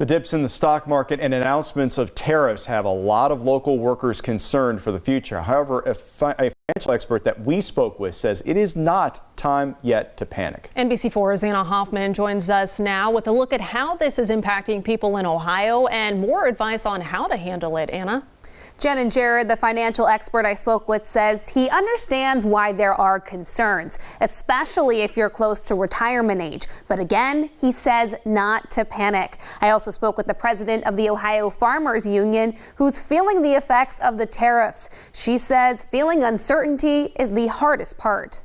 The dips in the stock market and announcements of tariffs have a lot of local workers concerned for the future. However, a financial expert that we spoke with says it is not time yet to panic. NBC4's Anna Hoffman joins us now with a look at how this is impacting people in Ohio and more advice on how to handle it. Anna? Jen and Jared, the financial expert I spoke with, says he understands why there are concerns, especially if you're close to retirement age. But again, he says not to panic. I also spoke with the president of the Ohio Farmers Union, who's feeling the effects of the tariffs. She says feeling uncertainty is the hardest part.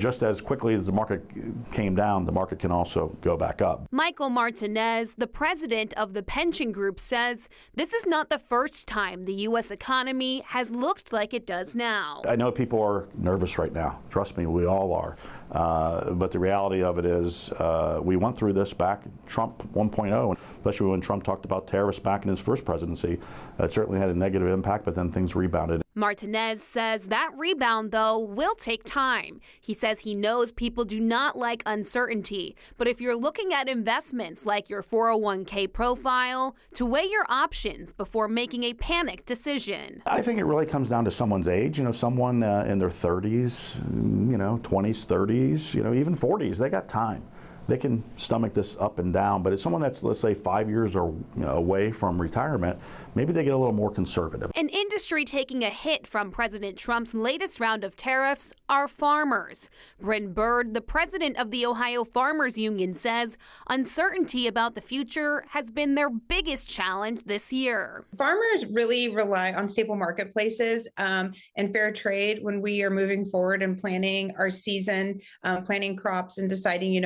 Just as quickly as the market came down, the market can also go back up. Michael Martinez, the president of the pension group, says this is not the first time the U.S. economy has looked like it does now. I know people are nervous right now. Trust me, we all are. But the reality of it is we went through this back Trump 1.0, especially when Trump talked about tariffs back in his first presidency. It certainly had a negative impact, but then things rebounded. Martinez says that rebound, though, will take time. He says he knows people do not like uncertainty, but if you're looking at investments like your 401k profile, to weigh your options before making a panic decision. I think it really comes down to someone's age. You know, someone in their 30s, 20s, 30s, even 40s, they got time. They can stomach this up and down, but it's someone that's, let's say, 5 years or away from retirement, maybe they get a little more conservative. An industry taking a hit from President Trump's latest round of tariffs are farmers. Bryn Bird, the president of the Ohio Farmers Union, says uncertainty about the future has been their biggest challenge this year. Farmers really rely on stable marketplaces and fair trade when we are moving forward and planning our season, planning crops and deciding,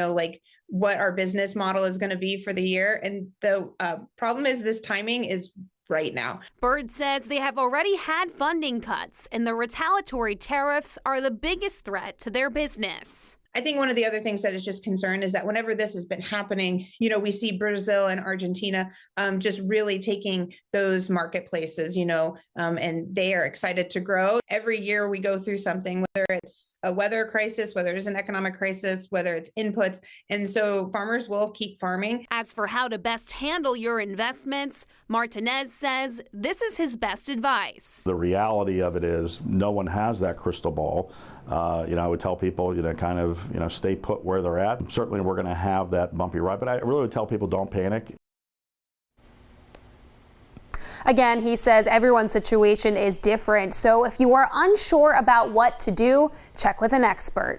what our business model is going to be for the year. And the problem is this timing is right now. Bird says they have already had funding cuts, and the retaliatory tariffs are the biggest threat to their business. I think one of the other things that is just concerned is that whenever this has been happening, we see Brazil and Argentina just really taking those marketplaces, and they are excited to grow. Every year we go through something, whether it's a weather crisis, whether it's an economic crisis, whether it's inputs. And so farmers will keep farming. As for how to best handle your investments, Martinez says this is his best advice. The reality of it is no one has that crystal ball. I would tell people, stay put where they're at. Certainly we're going to have that bumpy ride, but I really would tell people don't panic. Again, he says everyone's situation is different. So if you are unsure about what to do, check with an expert.